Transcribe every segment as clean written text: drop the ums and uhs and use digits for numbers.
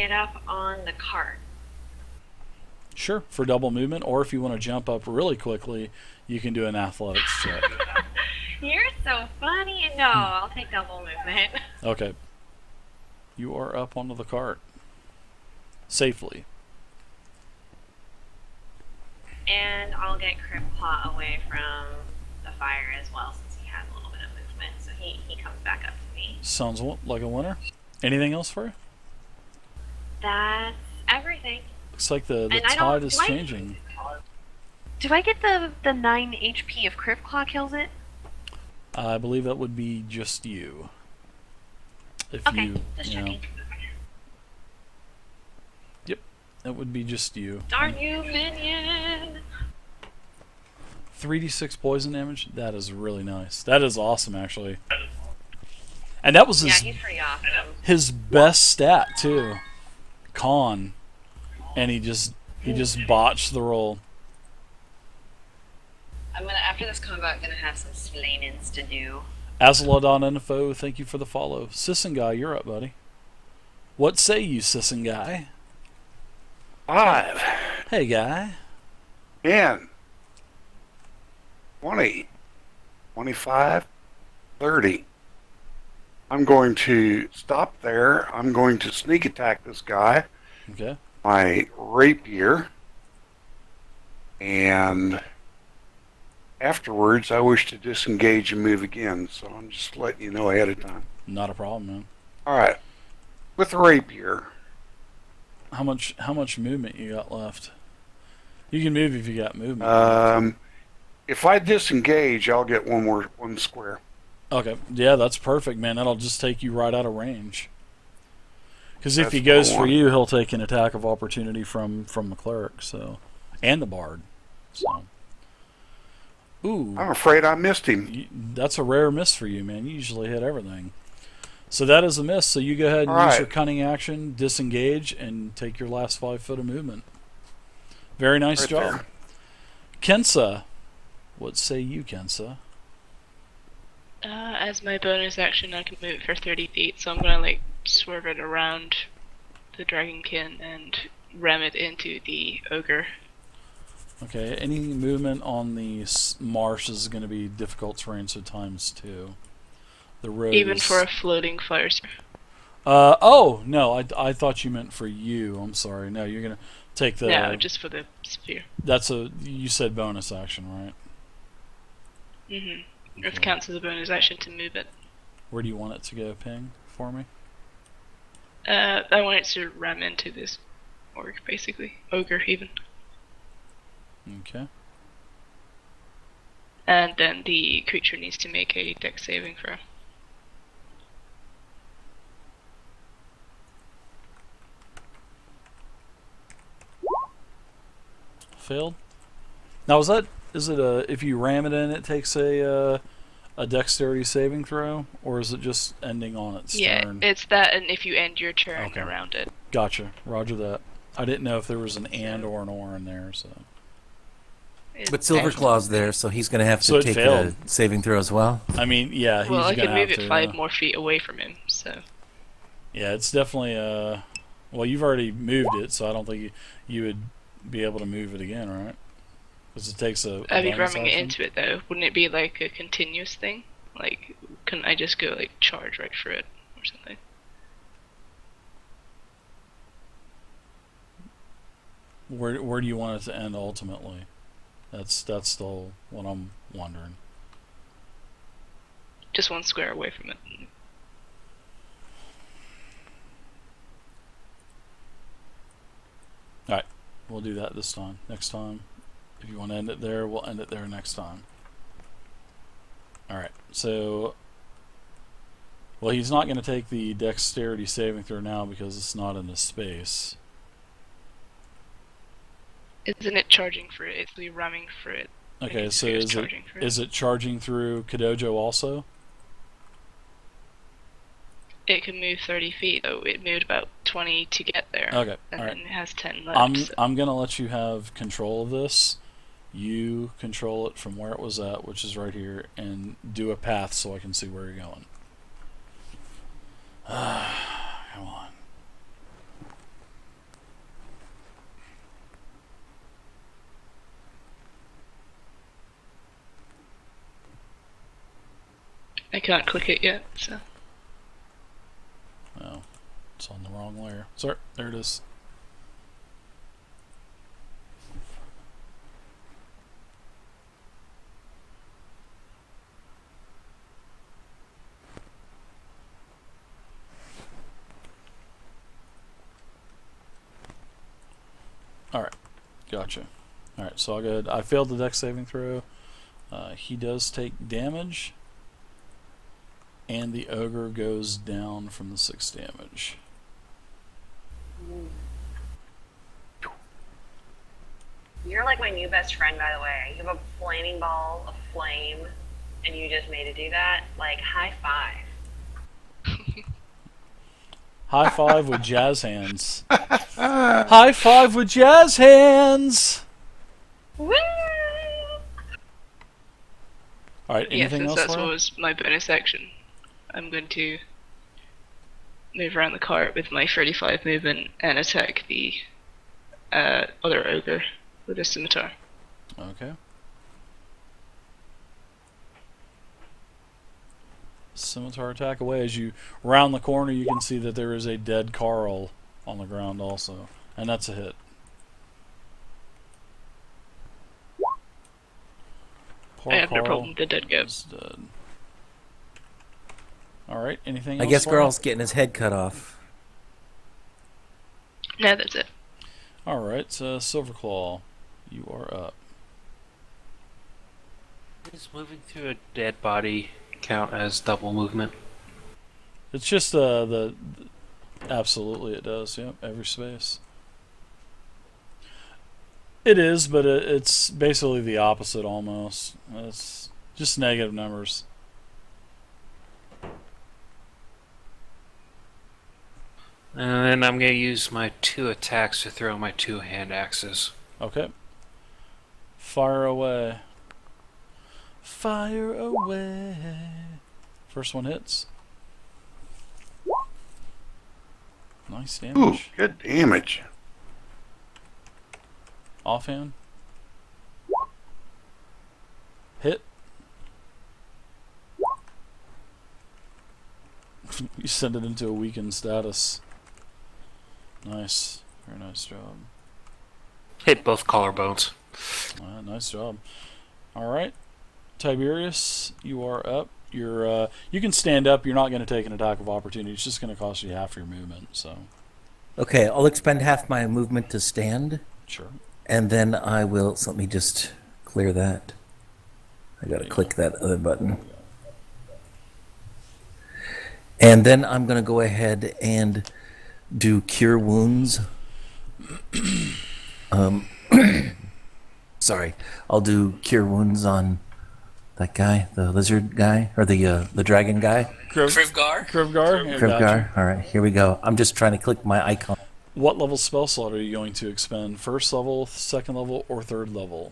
get up on the cart? Sure, for double movement, or if you want to jump up really quickly, you can do an athletics check. You're so funny. No, I'll take double movement. Okay. You are up onto the cart. Safely. And I'll get Cripclaw away from the fire as well, since he has a little bit of movement. So he comes back up to me. Sounds like a winner. Anything else for you? That's everything. Looks like the And tide is changing. Do I get the 9 HP if Cripclaw kills it? I believe that would be just you. If Okay, you, just you know, checking. Yep, that would be just you. Darn you, minion! 3d6 poison damage? That is really nice. That is awesome, actually. And that was he's pretty awesome. his best stat, too. Con. And he just botched the roll. After this combat, I'm gonna have some slayings to do. Azalodon.info, thank you for the follow. Sisson Guy, you're up, buddy. What say you, Sisson Guy? 5, Hey, guy. 10, 20, 25, 30. I'm going to stop there. I'm going to sneak attack this guy. Okay. My rapier. And afterwards, I wish to disengage and move again. So I'm just letting you know ahead of time. Not a problem, man. All right. With the rapier. How much movement you got left? You can move if you got movement. If I disengage, I'll get one square. Okay. Yeah, that's perfect, man. That'll just take you right out of range. Because if he goes for you, he'll take an attack of opportunity from the cleric, so, and the bard. So. Ooh. I'm afraid I missed him. That's a rare miss for you, man. You usually hit everything. So that is a miss. So you go ahead and use your cunning action, disengage, and take your last 5 foot of movement. Very nice job. There. Kensa. What say you, Kensa? As my bonus action, I can move it for 30 feet, so I'm gonna like swerve it around the dragonkin and ram it into the ogre. Okay, any movement on the marsh is going to be difficult terrain, so ×2. The road Even is... for a floating fire sphere. Oh, no, I thought you meant for you. I'm sorry. No, you're going to take the... No, just for the sphere. You said bonus action, right? Mm-hmm. Okay. It counts as a bonus action to move it. Where do you want it to go, Ping, for me? I want it to ram into this orc, basically. Ogre, even. Okay. And then the creature needs to make a dex saving throw. Failed? Now, is it if you ram it in, it takes a dexterity saving throw, or is it just ending on its turn? Yeah, it's that, and if you end your turn around it. Gotcha. Roger that. I didn't know if there was an and or an or in there, so. But Silverclaw's there, so he's going to have to take a saving throw as well. I mean, yeah, he's going to have to. Well, I can move it 5 more feet away from him, so. Yeah, it's definitely well, you've already moved it, so I don't think you would be able to move it again, right? Because it takes a I'd be bonus ramming it action. into it, though. Wouldn't it be like a continuous thing? Like, couldn't I just go, like, charge right through it or something? Where do you want it to end ultimately? That's still what I'm wondering. Just 1 square away from it. Alright, we'll do that this time. Next time, if you want to end it there, we'll end it there next time. Alright, so... Well, he's not going to take the dexterity saving throw now because it's not in his space. Isn't it charging for it? It's the ramming for it. Okay, so is it charging through Kadojo also? It can move 30 feet, though. It moved about 20 to get there. Okay, and alright. then it has 10 left. I'm going to let you have control of this. You control it from where it was at, which is right here, and do a path so I can see where you're going. Come on. I can't click it yet, so. Oh, it's on the wrong layer. Sorry, there it is. Alright, gotcha. Alright, so I'll go ahead. I failed the dex saving throw. He does take damage. And the ogre goes down from the 6 damage. You're like my new best friend, by the way. You have a flaming ball of flame, and you just made it do that. Like, high five. High five with jazz hands. High five with jazz hands! Woo! Alright, anything since else? that's Laura? what was my bonus action, I'm going to move around the cart with my 35 movement and attack the other ogre with a scimitar. Okay. Scimitar attack away. As you round the corner, you can see that there is a dead Carl on the ground also. And that's a hit. Poor I have no Carl problem with the dead goat. is dead. Alright, anything I else? guess Laura? Garl's getting his head cut off. No, that's it. Alright, Silverclaw, you are up. Does moving through a dead body count as double movement? It's just absolutely it does, yep, every space. It is, but it's basically the opposite almost. It's just negative numbers. And then I'm going to use my 2 attacks to throw my 2 hand axes. Okay. Fire away. Fire away. First one hits. Nice Ooh, damage. good damage. Offhand. Hit. You send it into a weakened status. Nice. Very nice job. Hit both collarbones. Nice job. Alright. Tiberius, you are up. You're you can stand up. You're not going to take an attack of opportunity. It's just going to cost you half your movement, so Okay, I'll expend half my movement to stand, sure. and then I will. So let me just clear that. I gotta click that other button. And then I'm gonna go ahead and do Cure Wounds. Sorry, I'll do Cure Wounds on that guy, the lizard guy, or the dragon guy. Krivgar? Yeah, Krivgar. gotcha. All right, here we go. I'm just trying to click my icon. What level spell slot are you going to expend? First level, second level, or third level?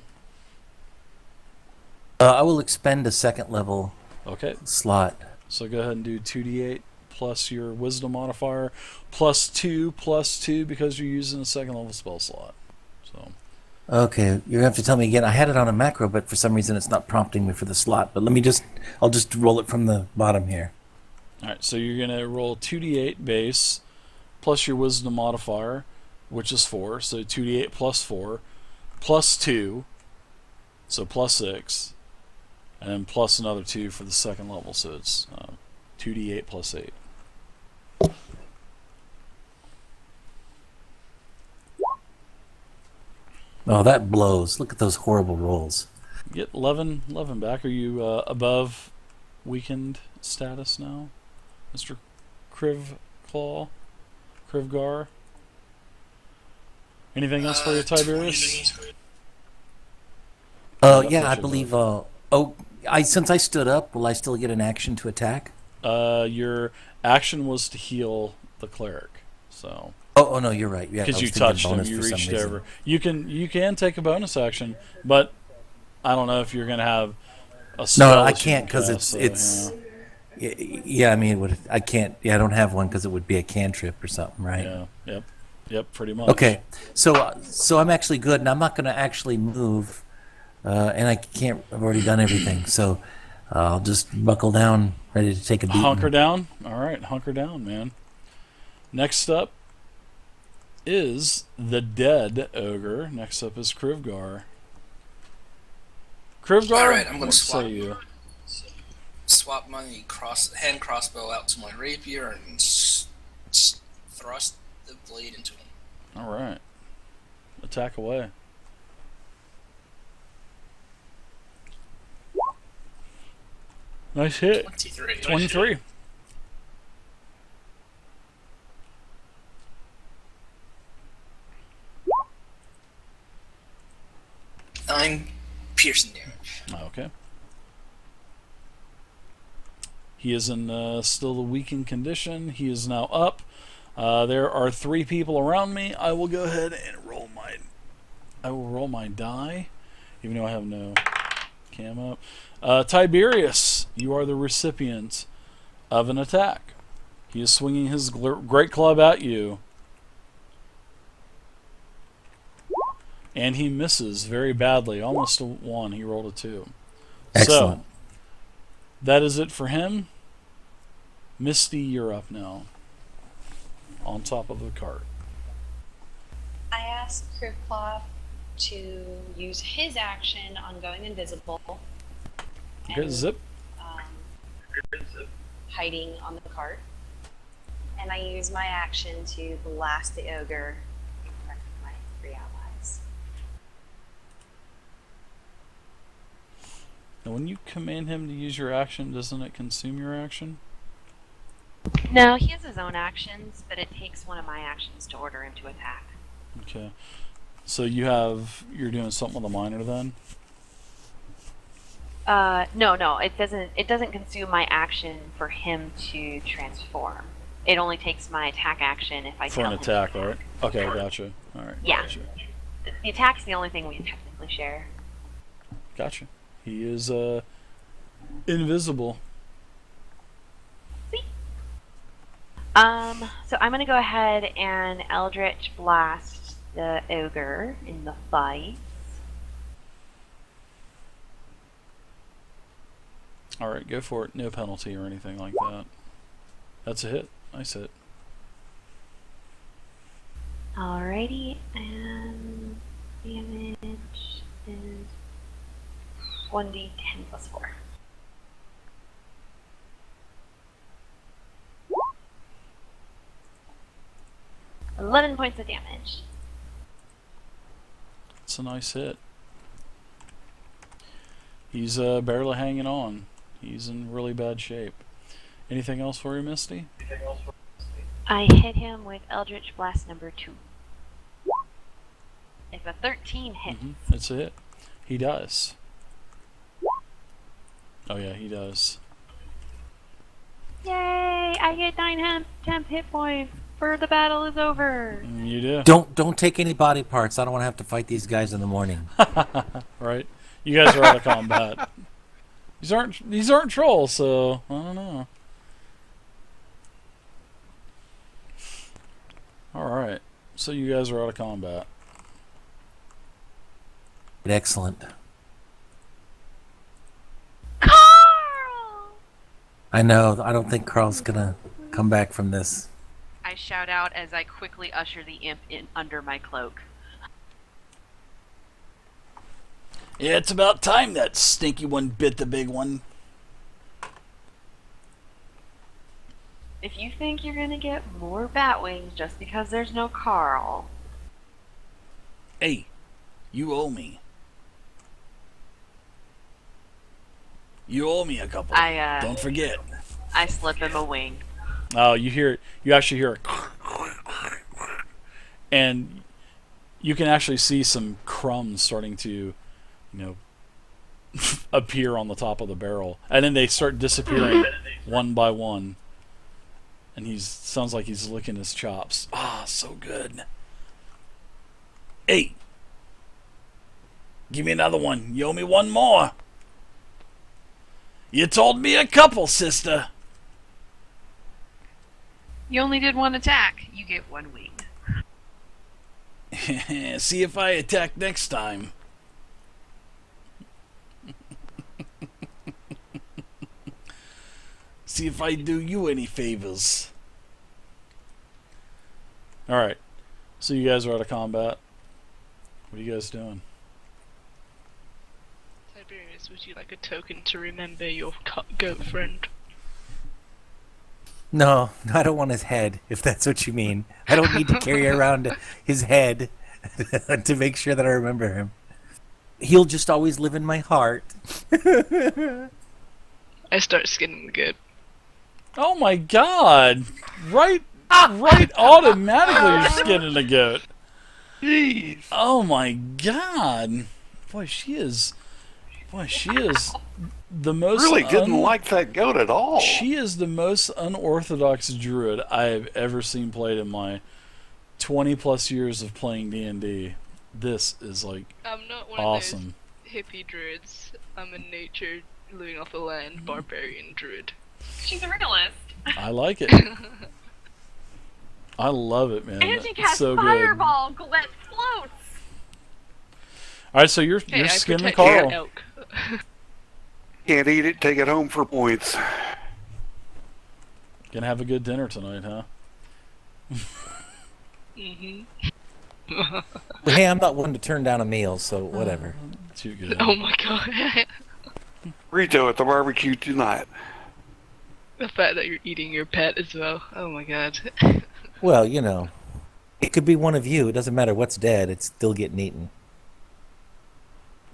I will expend a second level Okay. slot. So go ahead and do 2d8 plus your wisdom modifier plus 2 because you're using a second level spell slot. So Okay, you're gonna have to tell me again. I had it on a macro, but for some reason it's not prompting me for the slot. But I'll just roll it from the bottom here. alright, so you're gonna roll 2d8 base plus your wisdom modifier, which is 4. So 2d8 plus 4 plus 2, so plus 6, and then plus another 2 for the second level. So it's 2d8 plus 8. Oh, that blows. Look at those horrible rolls. Get 11 back. Are you above weakened status now, Mr. Krivgar? Anything else for you, Tiberius? Yeah, I believe. Since I stood up, will I still get an action to attack? Your action was to heal the cleric, so. Oh no, you're right. Yeah, Because I you was thinking touched him, bonus you for some reached reason. over. You can take a bonus action, but I don't know if you're going to have a spell. No, I that you can't can because cast, it's. yeah. Yeah, I mean, I can't. Yeah, I don't have one because it would be a cantrip or something, right? Yeah. Yep. Pretty much. Okay, so I'm actually good, and I'm not going to actually move, and I can't. I've already done everything, so I'll just buckle down, ready to take a beating. Hunker down. All right, hunker down, man. Next up is the dead ogre. Next up is Krivgar. Krivgar, All right, I'm going what to swap say you? my hand crossbow out to my rapier and thrust the blade into him. All right, attack away. Nice hit. 23. 23. Nine piercing damage. Okay. He is in still the weakened condition. He is now up. There are 3 people around me. I will go ahead and roll my. I will roll my die, even though I have no cam up. Tiberius, you are the recipient of an attack. He is swinging his great club at you, and he misses very badly, almost a 1. He rolled a 2. Excellent. So, that is it for him. Misty, you're up now. On top of the cart. I asked Krivclaw to use his action on going invisible. Okay, and, zip. Hiding on the cart. And I use my action to blast the ogre in front of my 3 allies. Now, when you command him to use your action, doesn't it consume your action? No, he has his own actions, but it takes one of my actions to order him to attack. Okay. So you're doing something with a minor then? No, it doesn't consume my action for him to transform. It only takes my attack action if I For tell an him to attack, right? Okay, gotcha. Alright. Yeah. Gotcha. The attack's the only thing we technically share. Gotcha. He is invisible. So I'm gonna go ahead and Eldritch Blast the ogre in the fight. Alright, go for it. No penalty or anything like that. That's a hit. Nice hit. Alrighty, and damage is 1d10 plus 4. $11 points of damage. It's a nice hit. He's barely hanging on. He's in really bad shape. Anything else for you, Misty? I hit him with Eldritch Blast number 2. If a 13 hits. It's a hit. He does. Oh yeah, he does. Yay! I get 9 temp hit points for the battle is over. You do. Don't take any body parts. I don't want to have to fight these guys in the morning. Right. You guys are out of combat. These aren't trolls, so I don't know. Alright. So you guys are out of combat. Excellent. Carl! I know. I don't think Carl's gonna come back from this. I shout out as I quickly usher the imp in under my cloak. Yeah, it's about time that stinky one bit the big one. If you think you're gonna get more bat wings just because there's no Carl. Hey, you owe me. You owe me a couple. Don't forget. I slip him a wing. Oh, you actually hear it. And you can actually see some crumbs starting to, appear on the top of the barrel. And then they start disappearing one by one. And sounds like he's licking his chops. Ah, so good. Hey, give me another one. You owe me one more. You told me a couple, sister. You only did 1 attack. You get 1 wing. See if I attack next time. See if I do you any favors. Alright. So you guys are out of combat. What are you guys doing? Tiberius, would you like a token to remember your goat friend? No, I don't want his head, if that's what you mean. I don't need to carry around his head to make sure that I remember him. He'll just always live in my heart. I start skinning the goat. Oh my god! Right automatically you're skinning a goat. Jeez. Oh my god. Boy, she is the most Really didn't like that goat at all. She is the most unorthodox druid I have ever seen played in my 20 plus years of playing D&D. This is like I'm not one awesome. of those hippie druids. I'm a nature living off the land barbarian druid. She's a realist. I like it. I love it, man. And she It's casts so good. fireball that floats. Alright, so you're Hey, I skinning protect your Carl. elk. Can't eat it, take it home for points. Gonna have a good dinner tonight, huh? Mm-hmm. Hey, I'm not one to turn down a meal, so whatever. Too good. Oh my god. Burrito at the barbecue tonight. The fact that you're eating your pet as well. Oh my god. Well, you know, it could be one of you. It doesn't matter what's dead. It's still getting eaten.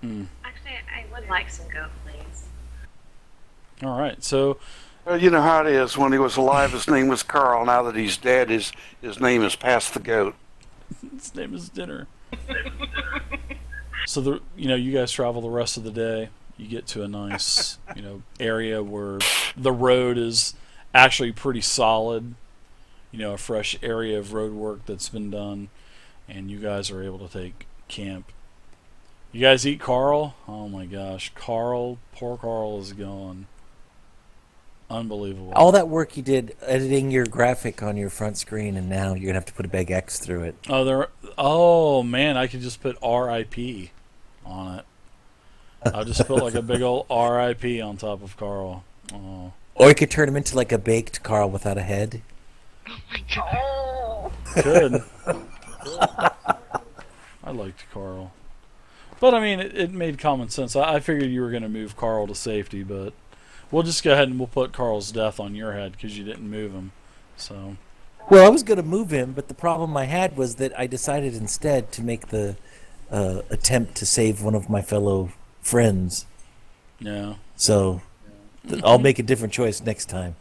Actually, I would like some goat, please. Alright, so Well, you know how it is. When he was alive, his name was Carl. Now that he's dead, his name is Past the Goat. his name is Dinner. So you guys travel the rest of the day. You get to a nice, area where the road is actually pretty solid. A fresh area of road work that's been done, and you guys are able to take camp. You guys eat Carl? Oh my gosh, poor Carl is gone. Unbelievable. All that work you did editing your graphic on your front screen, and now you're gonna have to put a big X through it. Oh man, I could just put RIP on it. I'll just put like a big old RIP on top of Carl. Oh. Or you could turn him into like a baked Carl without a head. Oh my god. Oh. Good. I liked Carl. But I mean, it made common sense. I figured you were going to move Carl to safety, but we'll just go ahead and we'll put Carl's death on your head because you didn't move him. So. Well, I was gonna move him, but the problem I had was that I decided instead to make the attempt to save one of my fellow friends. Yeah. So I'll make a different choice next time.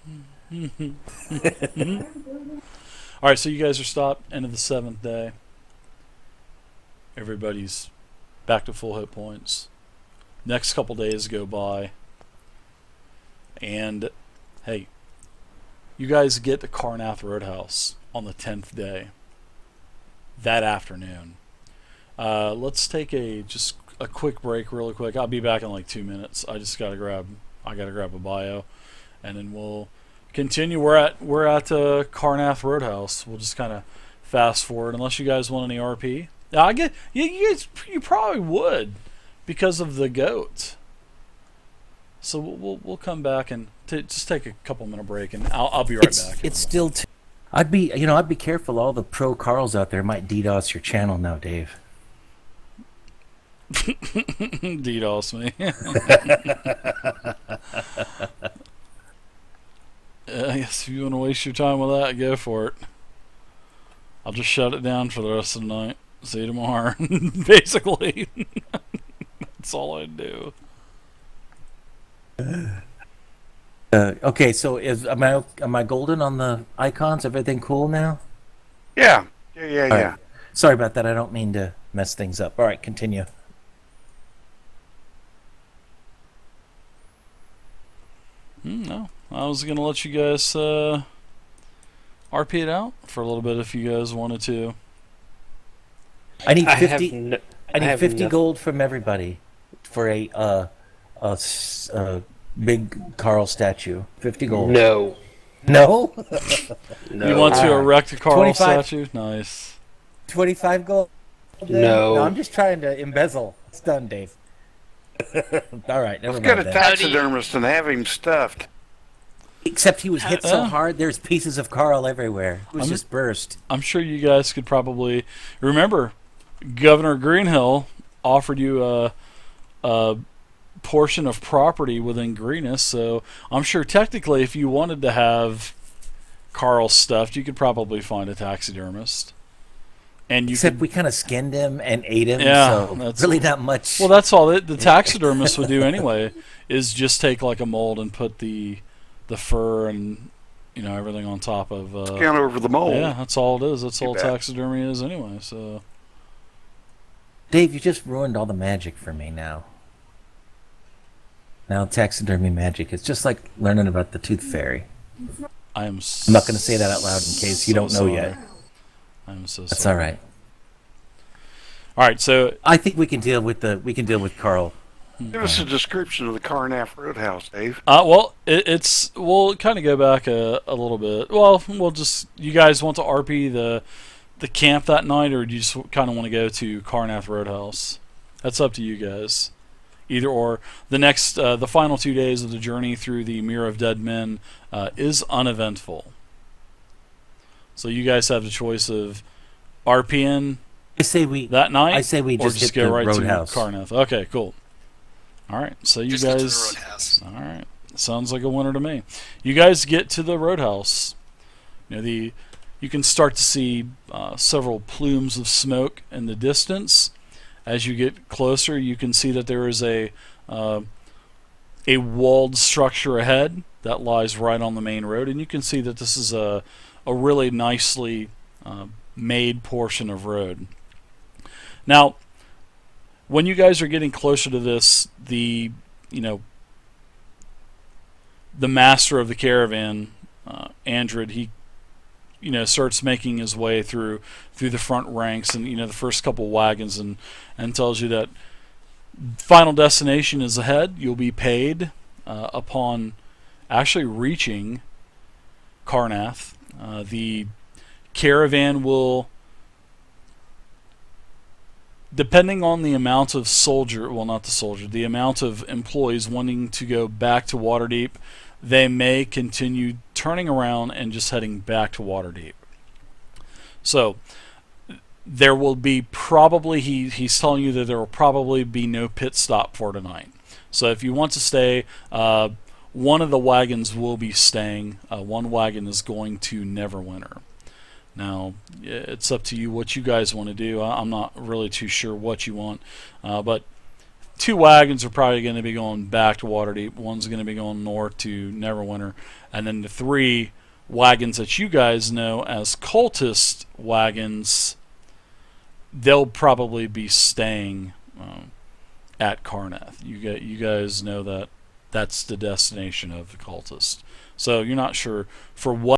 All right, so you guys are stopped. End of the 7th day. Everybody's back to full hit points. Next couple days go by. And, hey, you guys get to Carnath Roadhouse on the 10th day. That afternoon. Let's take just a quick break really quick. I'll be back in like 2 minutes. I gotta grab a bio. And then we'll continue. We're at Carnath Roadhouse. We'll just kind of fast forward, unless you guys want any RP. Yeah, I get you probably would because of the goat. So we'll come back and just take a couple minute break, and I'll be right back. It's still. I'd be careful. All the pro Carls out there might DDoS your channel now, Dave. DDoS me. I guess if you want to waste your time with that, go for it. I'll just shut it down for the rest of the night. See you tomorrow. Basically, that's all I do. Okay, so am I golden on the icons? Everything cool now? Yeah. All right. Sorry about that. I don't mean to mess things up. All right, continue. No, I was gonna let you guys RP it out for a little bit if you guys wanted to. I need I 50. I need have 50 nothing. gold from everybody for a big Carl statue. 50 gold. No. No? No. You want to erect a Carl 25. statue? Nice. 25 gold? No. I'm just trying to embezzle. It's done, Dave. All right, never Let's get a mind that. taxidermist and have him stuffed. Except he was hit so Yeah. hard, there's pieces of Carl everywhere. It was I'm- just burst. I'm sure you guys could probably remember Governor Greenhill offered you a portion of property within Greenest, so I'm sure technically if you wanted to have Carl stuffed, you could probably find a taxidermist. And you Except could, we kind of skinned him and ate him, Yeah, so that's- really not much. well, that's all the taxidermist would do anyway, is just take like a mold and put the fur and everything on top of. Scan over the mold. Yeah, that's all it is. That's You all bet. taxidermy is anyway. So Dave, you just ruined all the magic for me now. Now taxidermy magic. It's just like learning about the tooth fairy. I'm not gonna say that out loud in case you don't know sorry. yet. I'm so That's sorry. all right. All right, so I think we can deal with Carl. Give us a description of the Carnath Roadhouse, Dave. well, we'll kind of go back a little bit. Well, you guys want to RP the camp that night, or do you just kind of want to go to Carnath Roadhouse? That's up to you guys. Either or. The final 2 days of the journey through the Mirror of Dead Men is uneventful. So you guys have the choice of RPing I say we that night, I say we or just just hit go the right Roadhouse. to Carnath. Okay, cool. All right, so you Just go to the guys. Roadhouse. All right, sounds like a winner to me. You guys get to the Roadhouse. You can start to see several plumes of smoke in the distance. As you get closer, you can see that there is a walled structure ahead that lies right on the main road, and you can see that this is a really nicely made portion of road. Now, when you guys are getting closer to this, the master of the caravan, Andred, he starts making his way through the front ranks and the first couple wagons and tells you that final destination is ahead. You'll be paid upon actually reaching Carnath. The caravan will, depending on the amount of the amount of employees wanting to go back to Waterdeep, they may continue turning around and just heading back to Waterdeep. So there will be he's telling you that there will probably be no pit stop for tonight. So if you want to stay, one of the wagons will be staying. One wagon is going to Neverwinter. Now, it's up to you what you guys want to do. I'm not really too sure what you want, but 2 wagons are probably going to be going back to Waterdeep. One's going to be going north to Neverwinter, and then the 3 wagons that you guys know as cultist wagons, they'll probably be staying at Carnath. You guys know that that's the destination of the cultist. So you're not sure for what